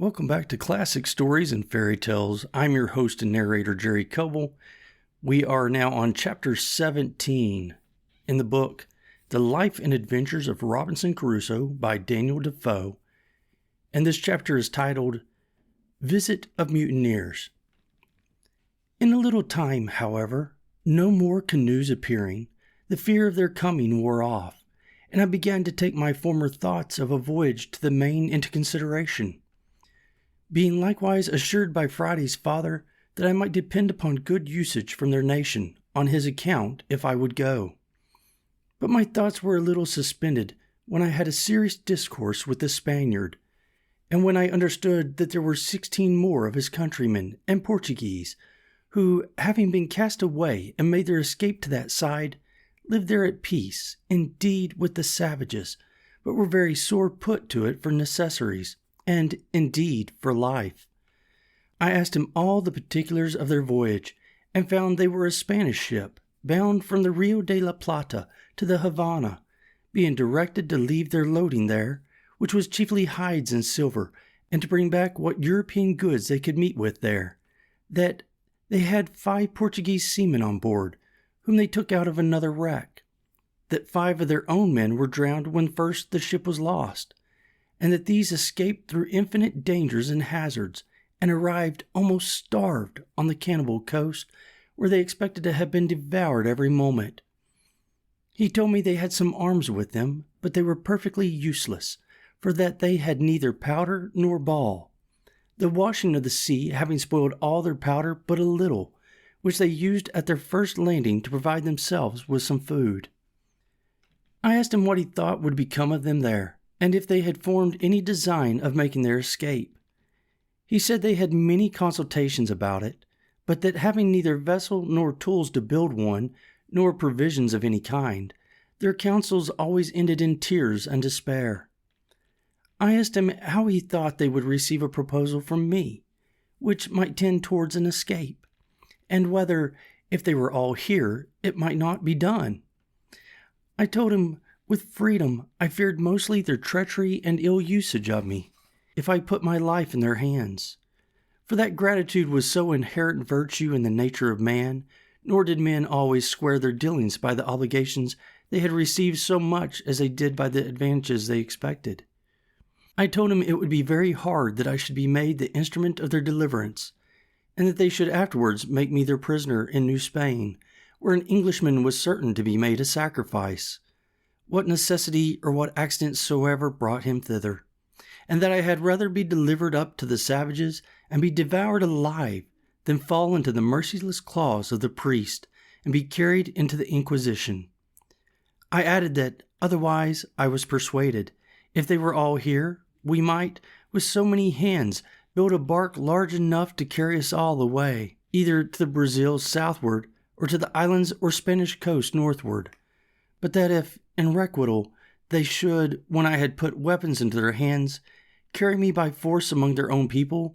Welcome back to Classic Stories and Fairy Tales. I'm your host and narrator, Jerry Coble. We are now on Chapter 17 in the book, The Life and Adventures of Robinson Crusoe by Daniel Defoe. And this chapter is titled, Visit of Mutineers. In a little time, however, no more canoes appearing, the fear of their coming wore off, and I began to take my former thoughts of a voyage to the main into consideration. Being likewise assured by Friday's father that I might depend upon good usage from their nation on his account if I would go. But my thoughts were a little suspended when I had a serious discourse with the Spaniard, and when I understood that there were 16 more of his countrymen and Portuguese, who, having been cast away and made their escape to that side, lived there at peace, indeed, with the savages, but were very sore put to it for necessaries, and, indeed, for life. I asked him all the particulars of their voyage, and found they were a Spanish ship, bound from the Rio de la Plata to the Havana, being directed to leave their loading there, which was chiefly hides and silver, and to bring back what European goods they could meet with there, that they had 5 Portuguese seamen on board, whom they took out of another wreck, that 5 of their own men were drowned when first the ship was lost, and that these escaped through infinite dangers and hazards, and arrived almost starved on the cannibal coast, where they expected to have been devoured every moment. He told me they had some arms with them, but they were perfectly useless, for that they had neither powder nor ball, the washing of the sea having spoiled all their powder but a little, which they used at their first landing to provide themselves with some food. I asked him what he thought would become of them there, and if they had formed any design of making their escape. He said they had many consultations about it, but that having neither vessel nor tools to build one, nor provisions of any kind, their counsels always ended in tears and despair. I asked him how he thought they would receive a proposal from me, which might tend towards an escape, and whether, if they were all here, it might not be done. I told him, with freedom, I feared mostly their treachery and ill usage of me, if I put my life in their hands. For that gratitude was so inherent virtue in the nature of man, nor did men always square their dealings by the obligations they had received so much as they did by the advantages they expected. I told him it would be very hard that I should be made the instrument of their deliverance, and that they should afterwards make me their prisoner in New Spain, where an Englishman was certain to be made a sacrifice, what necessity or what accident soever brought him thither, and that I had rather be delivered up to the savages and be devoured alive than fall into the merciless claws of the priest and be carried into the Inquisition. I added that, otherwise, I was persuaded, if they were all here, we might, with so many hands, build a bark large enough to carry us all away, either to the Brazils southward or to the islands or Spanish coast northward, but that if, in requital, they should, when I had put weapons into their hands, carry me by force among their own people,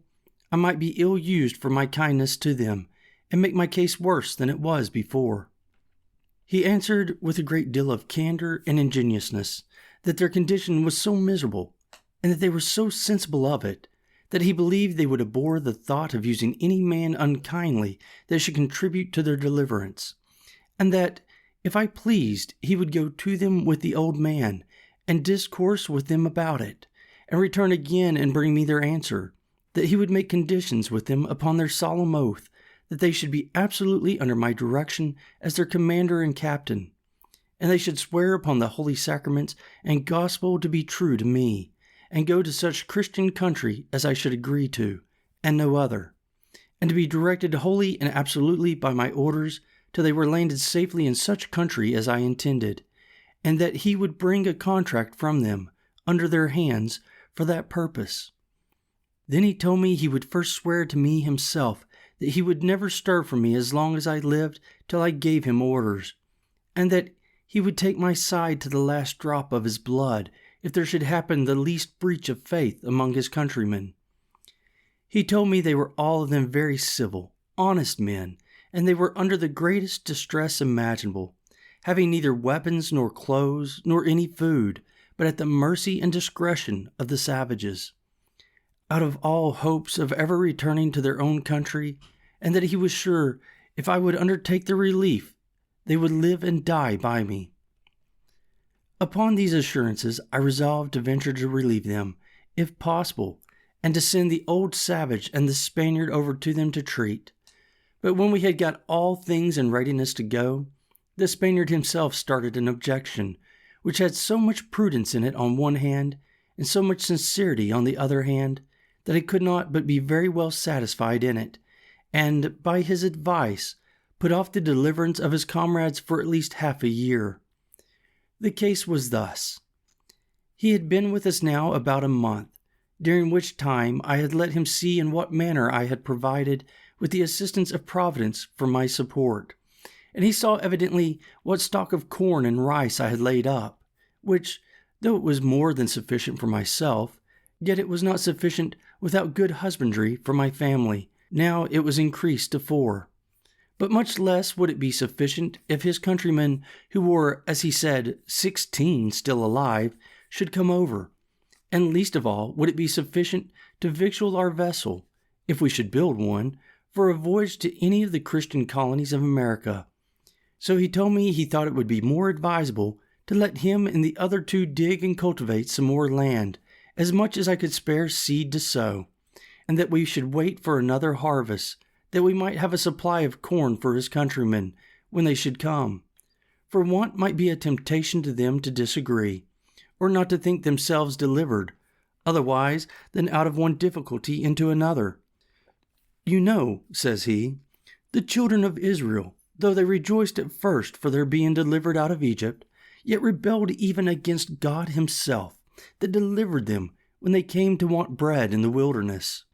I might be ill used for my kindness to them, and make my case worse than it was before. He answered with a great deal of candor and ingenuousness that their condition was so miserable, and that they were so sensible of it, that he believed they would abhor the thought of using any man unkindly that should contribute to their deliverance, and that, if I pleased, he would go to them with the old man, and discourse with them about it, and return again and bring me their answer, that he would make conditions with them upon their solemn oath, that they should be absolutely under my direction as their commander and captain, and they should swear upon the holy sacraments and gospel to be true to me, and go to such Christian country as I should agree to, and no other, and to be directed wholly and absolutely by my orders till they were landed safely in such country as I intended, and that he would bring a contract from them, under their hands, for that purpose. Then he told me he would first swear to me himself that he would never stir from me as long as I lived till I gave him orders, and that he would take my side to the last drop of his blood if there should happen the least breach of faith among his countrymen. He told me they were all of them very civil, honest men, and they were under the greatest distress imaginable, having neither weapons nor clothes nor any food, but at the mercy and discretion of the savages. out of all hopes of ever returning to their own country, and that he was sure if I would undertake the relief, they would live and die by me. Upon these assurances, I resolved to venture to relieve them, if possible, and to send the old savage and the Spaniard over to them to treat. But when we had got all things in readiness to go, the Spaniard himself started an objection, which had so much prudence in it on one hand, and so much sincerity on the other hand, that I could not but be very well satisfied in it, and, by his advice, put off the deliverance of his comrades for at least half a year. The case was thus. He had been with us now about a month, during which time I had let him see in what manner I had provided, with the assistance of Providence, for my support, and he saw evidently what stock of corn and rice I had laid up, which, though it was more than sufficient for myself, yet it was not sufficient without good husbandry for my family. Now it was increased to 4. But much less would it be sufficient if his countrymen, who were, as he said, 16 still alive, should come over. And least of all would it be sufficient to victual our vessel, if we should build one, for a voyage to any of the Christian colonies of America. So he told me he thought it would be more advisable to let him and the other 2 dig and cultivate some more land, as much as I could spare seed to sow, and that we should wait for another harvest, that we might have a supply of corn for his countrymen when they should come. For want might be a temptation to them to disagree, or not to think themselves delivered, otherwise than out of one difficulty into another. You know, says he, the children of Israel, though they rejoiced at first for their being delivered out of Egypt, yet rebelled even against God himself, that delivered them when they came to want bread in the wilderness.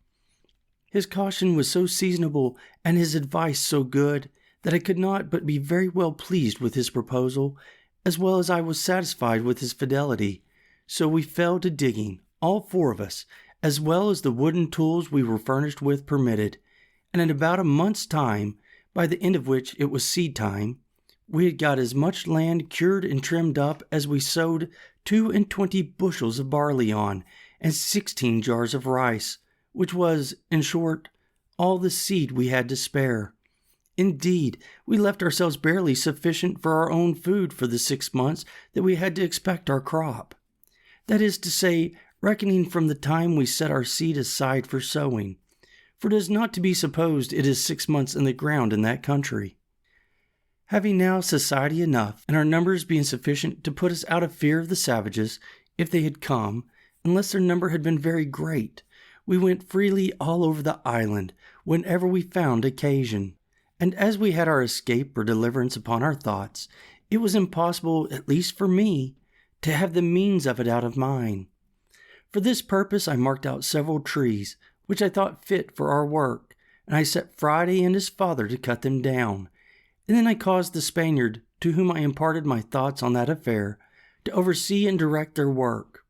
His caution was so seasonable and his advice so good that I could not but be very well pleased with his proposal, as well as I was satisfied with his fidelity. So we fell to digging, all 4 of us, as well as the wooden tools we were furnished with permitted, and in about a month's time, by the end of which it was seed time, we had got as much land cured and trimmed up as we sowed 22 bushels of barley on, and 16 jars of rice, which was, in short, all the seed we had to spare. Indeed, we left ourselves barely sufficient for our own food for the 6 months that we had to expect our crop. That is to say, reckoning from the time we set our seed aside for sowing, for it is not to be supposed it is 6 months in the ground in that country. Having now society enough, and our numbers being sufficient to put us out of fear of the savages, if they had come, unless their number had been very great, we went freely all over the island whenever we found occasion. And as we had our escape or deliverance upon our thoughts, it was impossible, at least for me, to have the means of it out of mine. For this purpose I marked out several trees, which I thought fit for our work, and I set Friday and his father to cut them down. And then I caused the Spaniard, to whom I imparted my thoughts on that affair, to oversee and direct their work.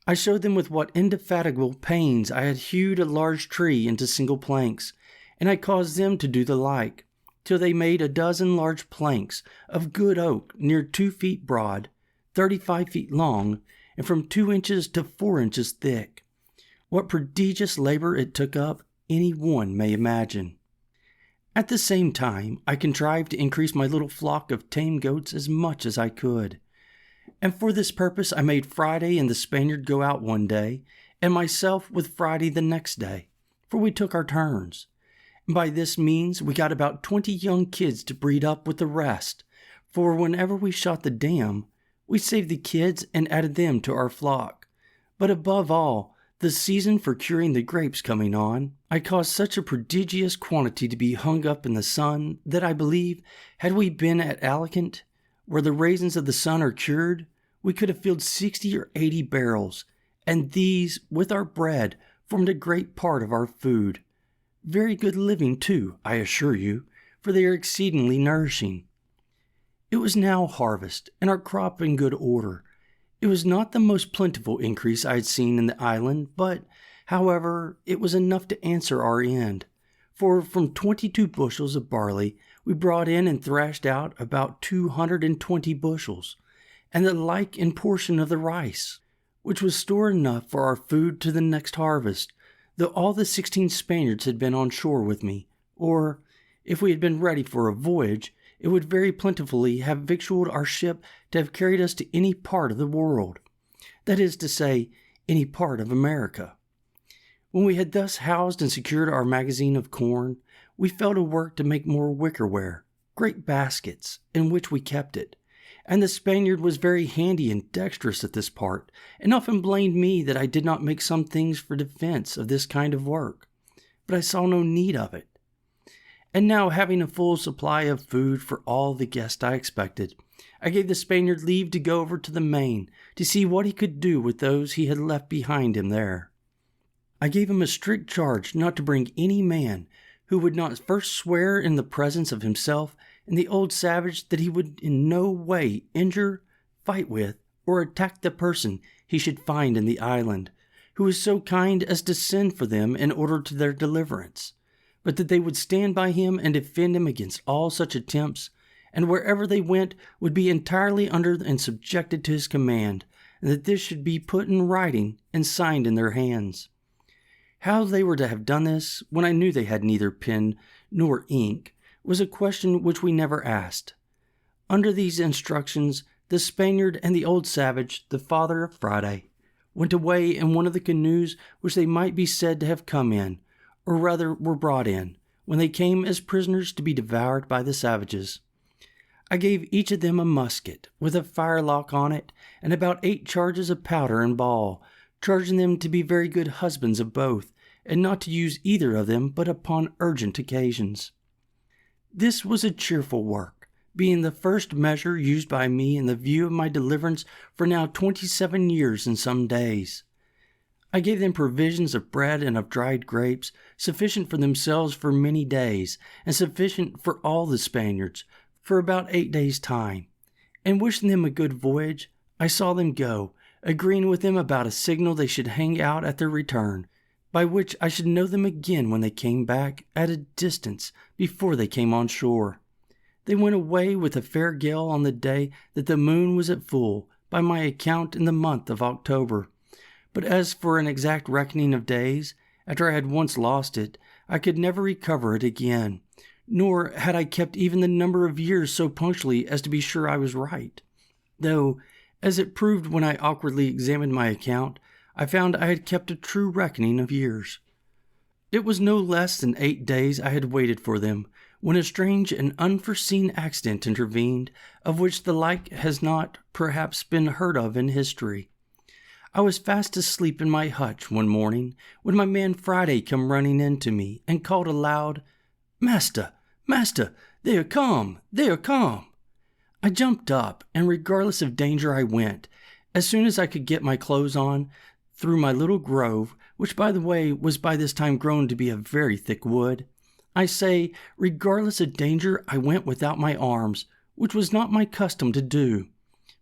I showed them with what indefatigable pains I had hewed a large tree into single planks, and I caused them to do the like, till they made a dozen large planks of good oak near 2 feet broad, 35 feet long, and from 2 inches to 4 inches thick. What prodigious labor it took up, any one may imagine. At the same time, I contrived to increase my little flock of tame goats as much as I could. And for this purpose I made Friday and the Spaniard go out one day, and myself with Friday the next day, for we took our turns. And by this means we got about 20 young kids to breed up with the rest, for whenever we shot the dam, we saved the kids and added them to our flock. But above all, the season for curing the grapes coming on, I caused such a prodigious quantity to be hung up in the sun that I believe, had we been at Alicant, where the raisins of the sun are cured, we could have filled 60 or 80 barrels, and these, with our bread, formed a great part of our food. Very good living, too, I assure you, for they are exceedingly nourishing. It was now harvest, and our crop in good order. It was not the most plentiful increase I had seen in the island, but, however, it was enough to answer our end. For from 22 bushels of barley, we brought in and thrashed out about 220 bushels, and the like in portion of the rice, which was store enough for our food to the next harvest, though all the 16 Spaniards had been on shore with me, or, if we had been ready for a voyage, it would very plentifully have victualled our ship to have carried us to any part of the world, that is to say, any part of America. When we had thus housed and secured our magazine of corn, we fell to work to make more wickerware, great baskets, in which we kept it, and the Spaniard was very handy and dexterous at this part, and often blamed me that I did not make some things for defense of this kind of work, but I saw no need of it. And now, having a full supply of food for all the guests I expected, I gave the Spaniard leave to go over to the main to see what he could do with those he had left behind him there. I gave him a strict charge not to bring any man who would not first swear in the presence of himself and the old savage that he would in no way injure, fight with, or attack the person he should find in the island, who was so kind as to send for them in order to their deliverance, but that they would stand by him and defend him against all such attempts, and wherever they went would be entirely under and subjected to his command, and that this should be put in writing and signed in their hands. How they were to have done this, when I knew they had neither pen nor ink, was a question which we never asked. Under these instructions, the Spaniard and the old savage, the father of Friday, went away in one of the canoes which they might be said to have come in, or rather were brought in, when they came as prisoners to be devoured by the savages. I gave each of them a musket, with a firelock on it, and about 8 charges of powder and ball, charging them to be very good husbands of both, and not to use either of them but upon urgent occasions. This was a cheerful work, being the first measure used by me in the view of my deliverance for now 27 years and some days. I gave them provisions of bread and of dried grapes, sufficient for themselves for many days, and sufficient for all the Spaniards, for about 8 days' time. And wishing them a good voyage, I saw them go, agreeing with them about a signal they should hang out at their return, by which I should know them again when they came back at a distance before they came on shore. They went away with a fair gale on the day that the moon was at full, by my account in the month of October. But as for an exact reckoning of days, after I had once lost it, I could never recover it again, nor had I kept even the number of years so punctually as to be sure I was right, though, as it proved when I awkwardly examined my account, I found I had kept a true reckoning of years. It was no less than 8 days I had waited for them, when a strange and unforeseen accident intervened, of which the like has not, perhaps, been heard of in history. I was fast asleep in my hutch one morning, when my man Friday come running in to me, and called aloud, "Master, master, they are come, they are come." I jumped up, and regardless of danger I went, as soon as I could get my clothes on, through my little grove, which by the way was by this time grown to be a very thick wood. I say, regardless of danger, I went without my arms, which was not my custom to do.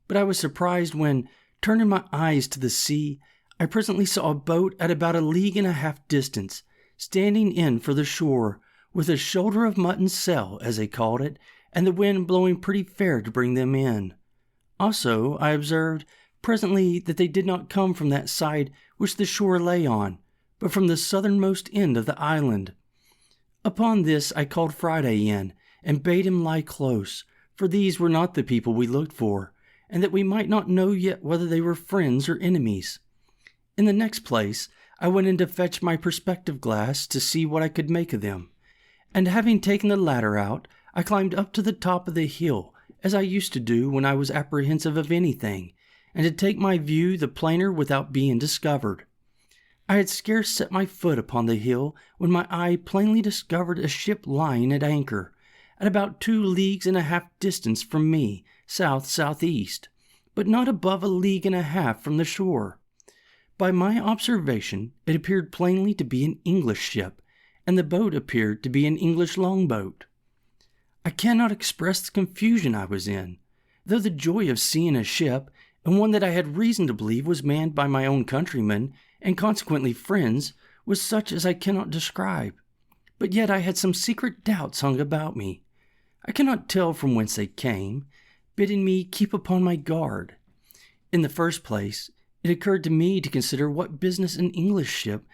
But I was surprised when, turning my eyes to the sea, I presently saw a boat at about 1.5 leagues distance, standing in for the shore, with a shoulder of mutton sail, as they called it, and the wind blowing pretty fair to bring them in. Also, I observed presently that they did not come from that side which the shore lay on, but from the southernmost end of the island. Upon this I called Friday in, and bade him lie close, for these were not the people we looked for, and that we might not know yet whether they were friends or enemies. In the next place, I went in to fetch my perspective glass to see what I could make of them, and having taken the ladder out, I climbed up to the top of the hill, as I used to do when I was apprehensive of anything, and to take my view the plainer without being discovered. I had scarce set my foot upon the hill when my eye plainly discovered a ship lying at anchor, at about 2.5 leagues distance from me, south-southeast, but not above 1.5 leagues from the shore. By my observation, it appeared plainly to be an English ship, and the boat appeared to be an English longboat. I cannot express the confusion I was in, though the joy of seeing a ship, and one that I had reason to believe was manned by my own countrymen, and consequently friends, was such as I cannot describe. But yet I had some secret doubts hung about me. I cannot tell from whence they came, bidding me keep upon my guard. In the first place, it occurred to me to consider what business an English ship